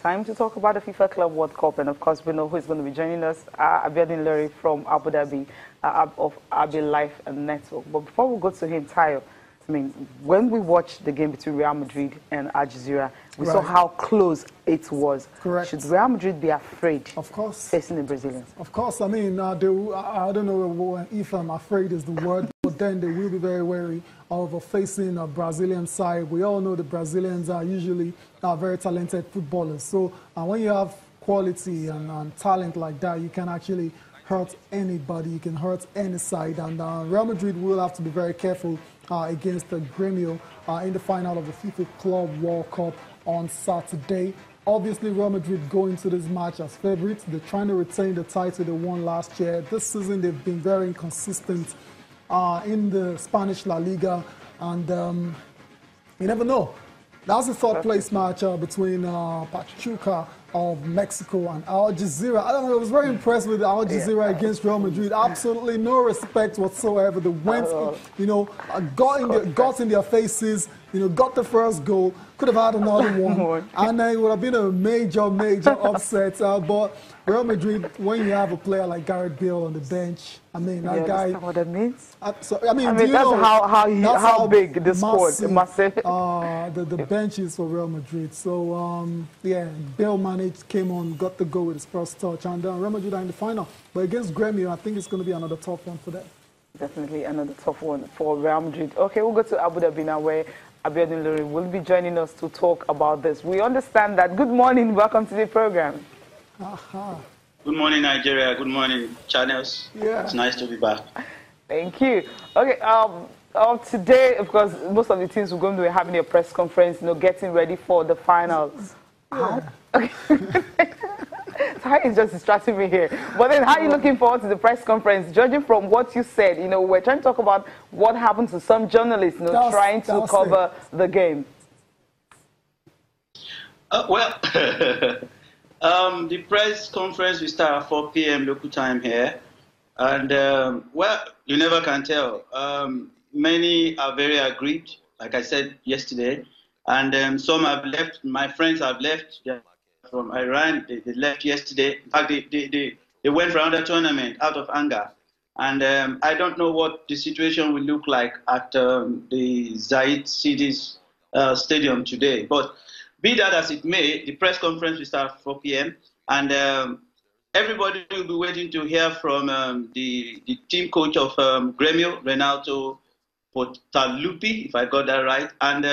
Time to talk about the FIFA Club World Cup, and of course, we know who is going to be joining us. Abiodun Luri from Abu Dhabi of Abi Life and Network. But before we go to him, Tayo, I mean, when we watched the game between Real Madrid and Al Jazeera, we saw how close it was. Correct. Should Real Madrid be afraid? Of course. Facing the Brazilians? Of course. I mean, I don't know if I'm afraid is the word, but then they will be very wary of facing a Brazilian side. We all know the Brazilians are usually very talented footballers. So when you have quality and talent like that, you can actually hurt anybody. You can hurt any side. And Real Madrid will have to be very careful against the Gremio in the final of the FIFA Club World Cup on Saturday. Obviously, Real Madrid go into this match as favorites. They're trying to retain the title they won last year. This season, they've been very inconsistent in the Spanish La Liga. And you never know. That's the third place match between Pachuca of Mexico and Al Jazeera. I don't know, I was very impressed with Al Jazeera against Real Madrid. Absolutely no respect whatsoever. They went, you know, got in their faces, you know, got the first goal, could have had another one, and it would have been a major upset. But Real Madrid, when you have a player like Gareth Bale on the bench, I mean, that guy. You know what that means? I mean, that's how big the squad, massive. The bench is for Real Madrid. So, yeah, Bale came on, got the goal with his first touch, and Real Madrid are in the final. But against Gremio, I think it's going to be another tough one for them. Definitely another tough one for Real Madrid. Okay, we'll go to Abu Dhabi now, where Abiodun Luri will be joining us to talk about this. We understand that. Good morning, welcome to the program. Good morning, Nigeria. Good morning, channels. Yeah. It's nice to be back. Thank you. Okay, today, of course, most of the teams we're going to be having a press conference, you know, getting ready for the final. Yeah. Okay. Ty is just distracting me here. But then, how are you looking forward to the press conference? Judging from what you said, you know, we're trying to talk about what happened to some journalists, you know, trying to cover the game. Well, the press conference will start at 4 p.m. local time here. And, well, you never can tell. Many are very aggrieved, like I said yesterday. And some have left. My friends have left. They're from Iran. They left yesterday. In fact, they went for another tournament out of anger. And I don't know what the situation will look like at the Zayed City's stadium today. But be that as it may, the press conference will start at 4 p.m. And everybody will be waiting to hear from the team coach of Gremio, Renato Portaluppi, if I got that right, and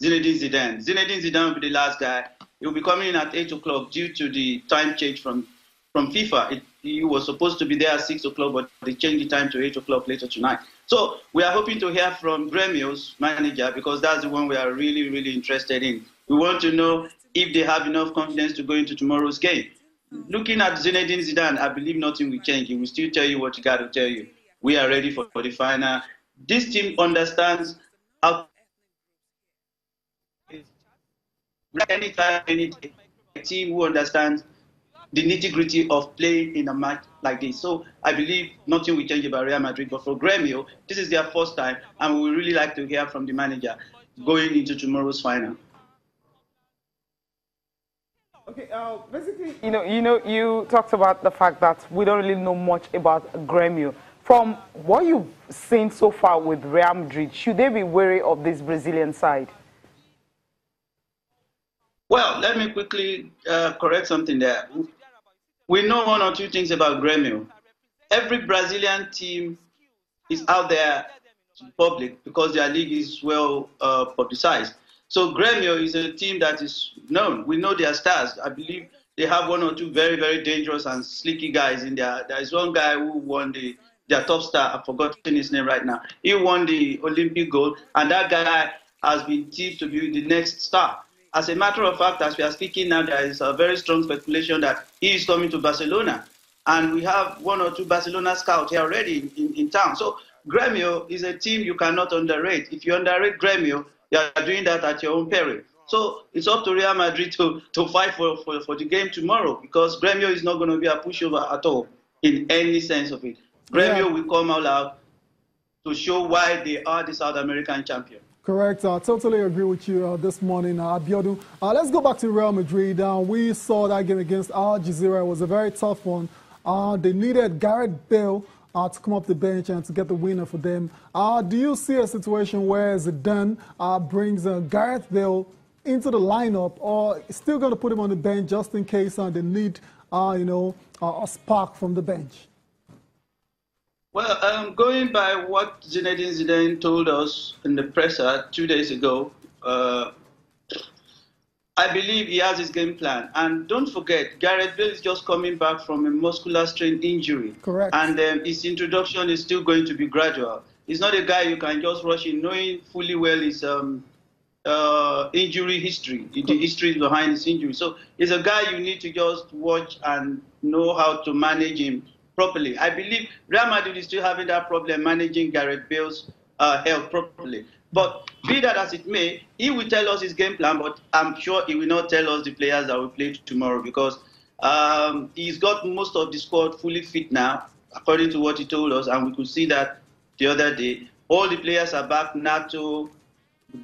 Zinedine Zidane. Zinedine Zidane will be the last guy. He will be coming in at 8 o'clock due to the time change from FIFA. He was supposed to be there at 6 o'clock, but they changed the time to 8 o'clock later tonight. So we are hoping to hear from Gremio's manager, because that's the one we are really, really interested in. We want to know if they have enough confidence to go into tomorrow's game. Looking at Zinedine Zidane, I believe nothing will change. He will still tell you what he got to tell you. We are ready for the final. This team understands how anytime any team who understands the nitty-gritty of playing in a match like this. So I believe nothing will change about Real Madrid. But for Gremio, this is their first time, and we would really like to hear from the manager going into tomorrow's final. Okay, basically, you talked about the fact that we don't really know much about Gremio. From what you've seen so far with Real Madrid, should they be wary of this Brazilian side? Well, let me quickly correct something there. We know one or two things about Gremio. Every Brazilian team is out there to the public because their league is well publicized. So Gremio is a team that is known. We know their stars. I believe they have one or two very, very dangerous and slicky guys in there. There is one guy who won their top star. I've forgotten his name right now. He won the Olympic gold, and that guy has been tipped to be the next star. As a matter of fact, as we are speaking now, there is a very strong speculation that he is coming to Barcelona. And we have one or two Barcelona scouts here already in town. So Gremio is a team you cannot underrate. If you underrate Gremio, you are doing that at your own peril. So it's up to Real Madrid to fight for the game tomorrow, because Gremio is not going to be a pushover at all in any sense of it. Gremio will come all out to show why they are the South American champion. Correct. I totally agree with you this morning, Abiodun. Let's go back to Real Madrid. We saw that game against Al Jazeera. It was a very tough one. They needed Gareth Bale to come off the bench and to get the winner for them. Do you see a situation where Zidane brings Gareth Bale into the lineup, or still going to put him on the bench just in case they need, a spark from the bench? Well, going by what Zinedine Zidane told us in the presser 2 days ago, I believe he has his game plan. And don't forget, Gareth Bale is just coming back from a muscular strain injury. Correct. And his introduction is still going to be gradual. He's not a guy you can just rush in, knowing fully well his injury history, the history behind his injury. So he's a guy you need to just watch and know how to manage him properly. I believe Real Madrid is still having that problem managing Gareth Bale's health properly. But be that as it may, he will tell us his game plan, but I'm sure he will not tell us the players that will play tomorrow, because he's got most of the squad fully fit now, according to what he told us, and we could see that the other day. All the players are back, Nato,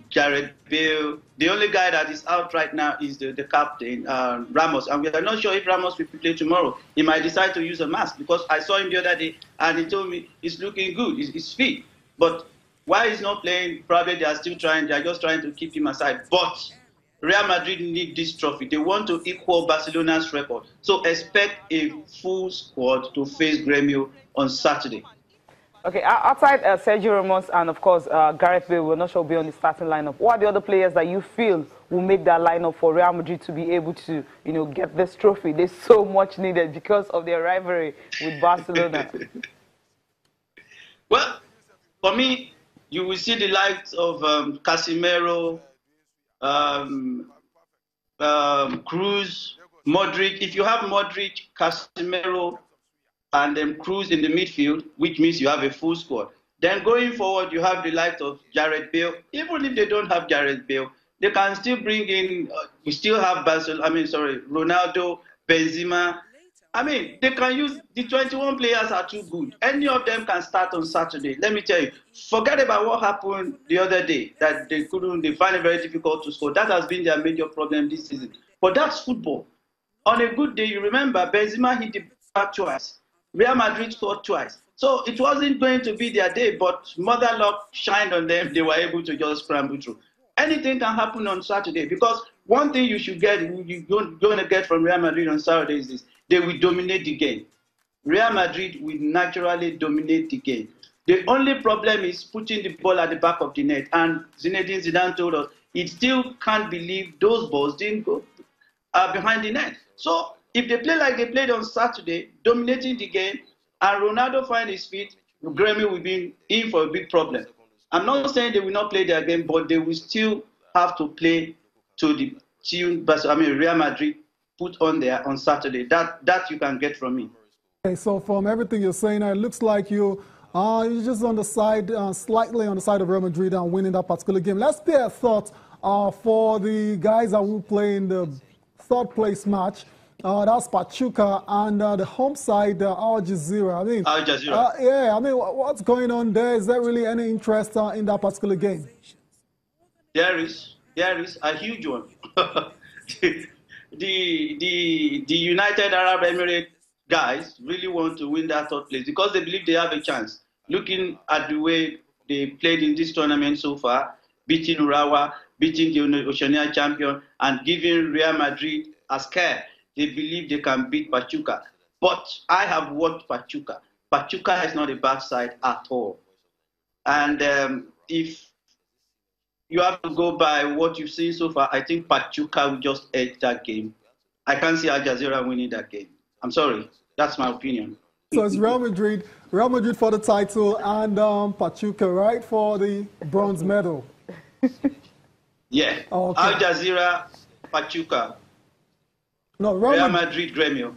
Gareth Bale. The only guy that is out right now is the captain, Ramos. And we are not sure if Ramos will play tomorrow. He might decide to use a mask, because I saw him the other day and he told me he's looking good, he's fit. But why he's not playing, probably they are still trying, they are just trying to keep him aside. But Real Madrid need this trophy. They want to equal Barcelona's record. So expect a full squad to face Gremio on Saturday. Okay, outside Sergio Ramos and, of course, Gareth Bale, we're not sure will be on the starting lineup. What are the other players that you feel will make that lineup for Real Madrid to be able to, get this trophy? There's so much needed because of their rivalry with Barcelona. Well, for me, you will see the likes of Casemiro, Cruz, Modric. If you have Modric, Casemiro, and then Cruz in the midfield, which means you have a full squad. Then going forward, you have the likes of Gareth Bale. Even if they don't have Gareth Bale, they can still bring in, we still have Ronaldo, Benzema. They can use, the 21 players are too good. Any of them can start on Saturday. Let me tell you, forget about what happened the other day, that they find it very difficult to score. That has been their major problem this season. But that's football. On a good day, you remember, Benzema hit the back twice. Real Madrid scored twice. So it wasn't going to be their day, but mother luck shined on them. They were able to just scramble through. Anything can happen on Saturday, because one thing you're going to get from Real Madrid on Saturday is this: they will dominate the game. Real Madrid will naturally dominate the game. The only problem is putting the ball at the back of the net. And Zinedine Zidane told us he still can't believe those balls didn't go behind the net. So if they play like they played on Saturday, dominating the game, and Ronaldo find his feet, Gremio will be in for a big problem. I'm not saying they will not play their game, but they will still have to play to the tune Real Madrid put on there on Saturday. That you can get from me. Okay, so from everything you're saying, it looks like you're just on the side, slightly on the side of Real Madrid and winning that particular game. Let's pay a thought for the guys that will play in the third place match. That's Pachuca, and the home side, Al Jazeera. Al Jazeera. What's going on there? Is there really any interest in that particular game? There is a huge one. the United Arab Emirates guys really want to win that third place because they believe they have a chance. Looking at the way they played in this tournament so far, beating Urawa, beating the Oceania champion, and giving Real Madrid a scare. They believe they can beat Pachuca. But I have watched Pachuca. Pachuca is not a bad side at all. And if you have to go by what you've seen so far, I think Pachuca will just edge that game. I can't see Al Jazeera winning that game. I'm sorry. That's my opinion. So it's Real Madrid for the title, and Pachuca, right, for the bronze medal. Yeah. Oh, okay. Al Jazeera, Pachuca. No, Real Madrid, Gremio.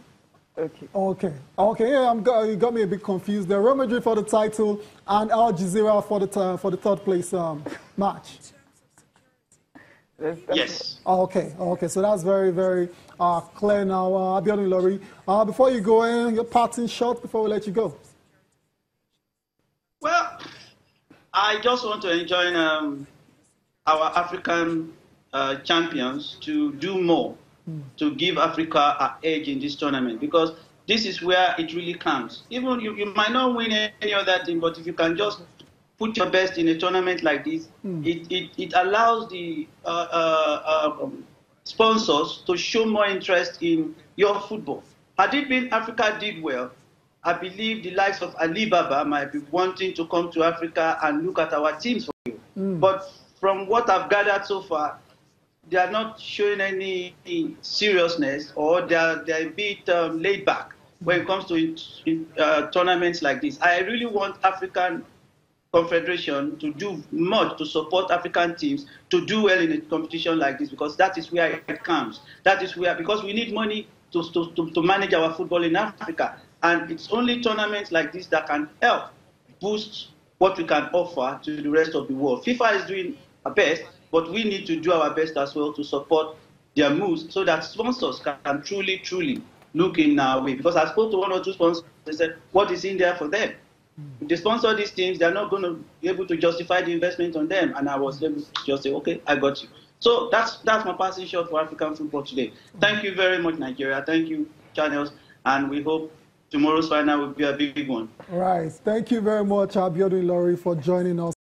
Okay. Yeah, you got me a bit confused there. Real Madrid for the title and Al Jazeera for the third place match. Yes. Okay. So that's very, very clear now. Abiodun Lori, before you go in, your parting shot before we let you go. Well, I just want to enjoin our African champions to do more, to give Africa an edge in this tournament, because this is where it really counts. Even you might not win any other thing, but if you can just put your best in a tournament like this, it allows the sponsors to show more interest in your football. Had it been Africa did well, I believe the likes of Alibaba might be wanting to come to Africa and look at our teams for you. But from what I've gathered so far, they are not showing any seriousness, or they're a bit laid back when it comes to tournaments like this. I really want African Confederation to do much to support African teams to do well in a competition like this, because that is where it comes. That is where, because we need money to manage our football in Africa. And it's only tournaments like this that can help boost what we can offer to the rest of the world. FIFA is doing our best, but we need to do our best as well to support their moves so that sponsors can truly look in our way. Because I spoke to one or two sponsors, they said, what is in there for them? If they sponsor these teams, they're not going to be able to justify the investment on them. And I was able to just say, okay, I got you. So that's my passing shot for African football today. Thank you very much, Nigeria. Thank you, channels. And we hope tomorrow's final will be a big one. Right. Thank you very much, Abiodun Lori, for joining us.